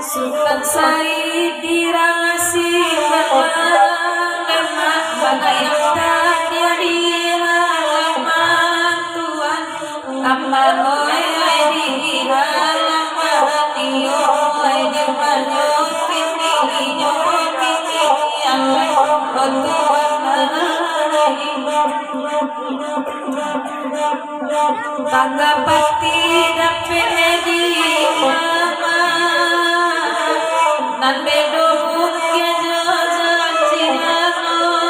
Sultan Said dirasi lemak yang tadi di halaman Tuhan amal oi di halaman iyo di manyo kini yang tangga pati dapat di nan bedo ke jajan cihanoi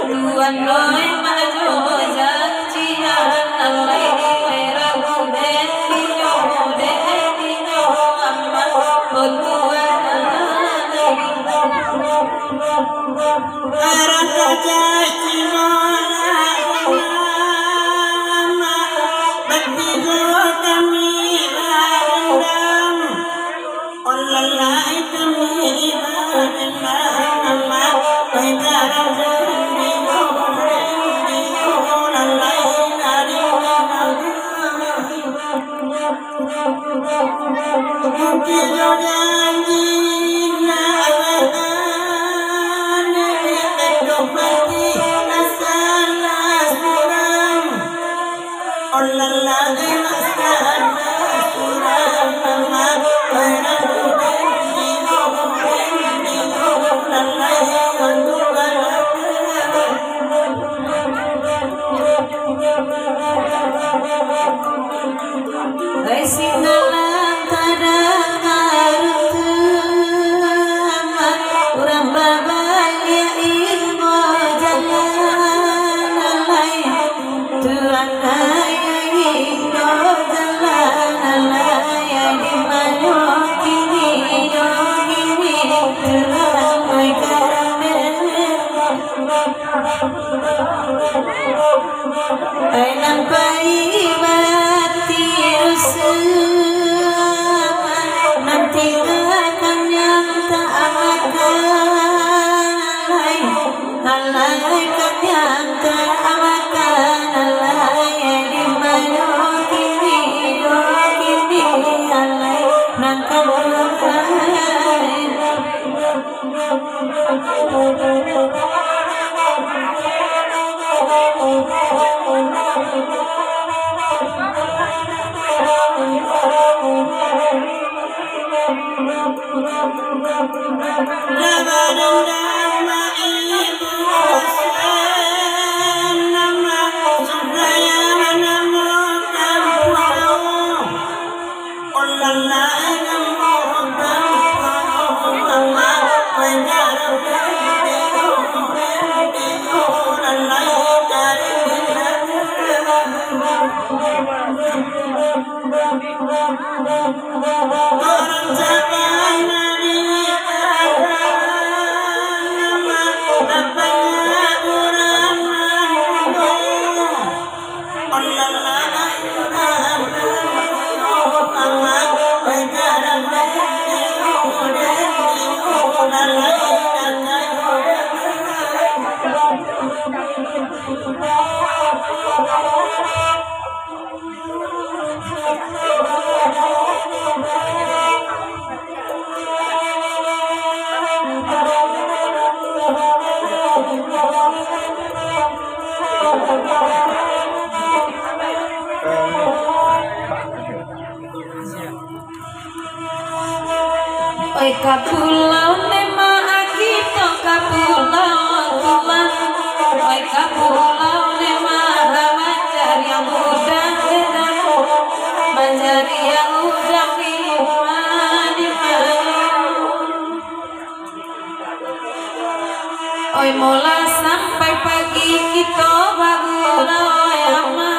tuan noi maju janjian alai ragu deniyo amma tuan arah Allah Oi kapulau nema akito kapulau tuan. Oi kapulau nema manjari yang muda dan manjari yang muda di mana. Oi mola sampai pagi kita bagulao ama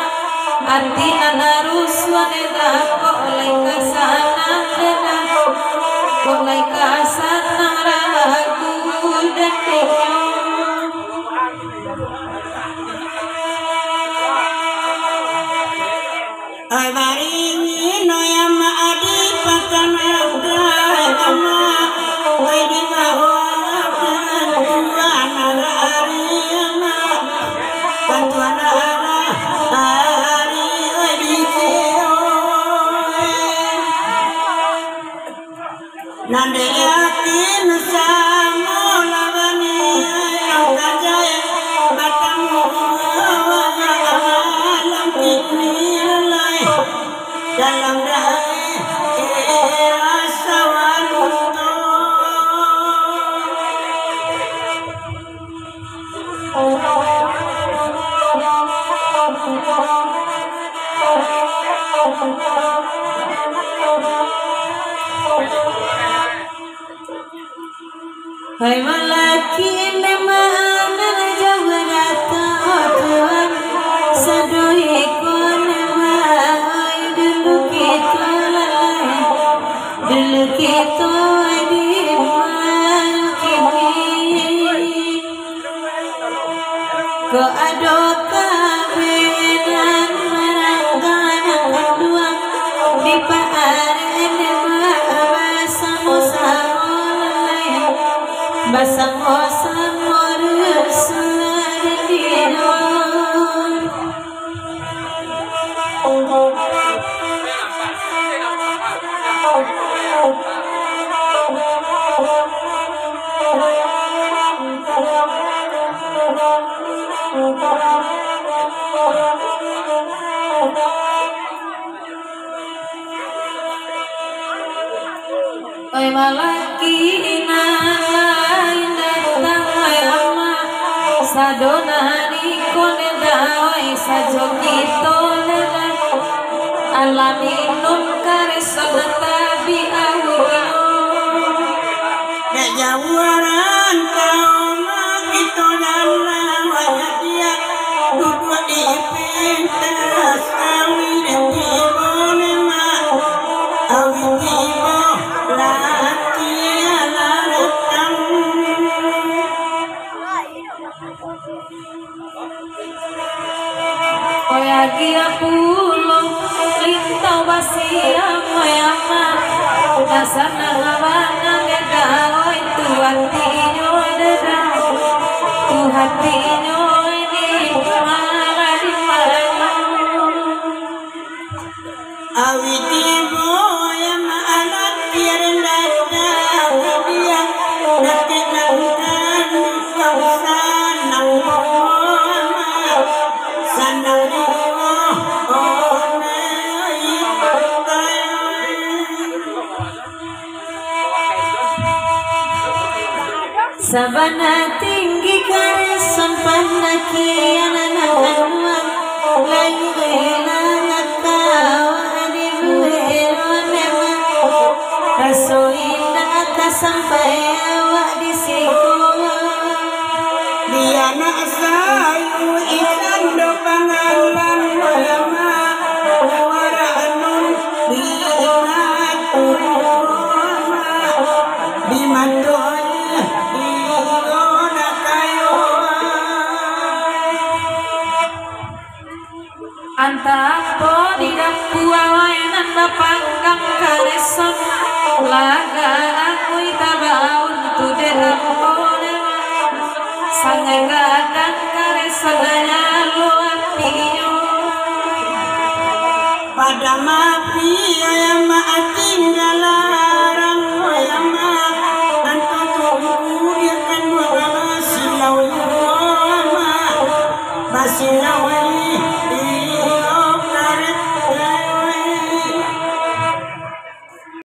artinya harus wanita kok oleh kesana dan mulai kasana ragu dan bingung. Ai baringi no yama adi patana agama ai di bawah tuana ariyama patuana ari ai di nande yakin samo labani kajaya batamu alam ini lalai dalam dai rasa wanto Hai malaki memang jawara tuan sadoi kon mai dulu kita lalai dulu kita di kini ko ado kabenan merangkan dua di paaren sama-sama Basang-basang suara tidur. Oi malaki sadonari kone dawai sajokito nena alaminun karesana tabi awulo ya jawaran kaum itu nana wajadia duduk di pintas awi dan tibo nema awi tibo laki alaratang Oyagia pulo linto basia moyama nasana ngabana ngeda oi tuantinyo deda tuhantinyo ini mara di mana awi tibo yang alat tiada dia nanti nangkan kawasan Sabana tinggi karesan panakian anak-anak lagi hilang kau di bulan raso indah tak sampai awak di siku dia nak sayu ikan do pangalan lama waranun di matoy Antapo di dapuawanan bapanggang kareson laga aku itabaun tu derapone sangai gadang kareson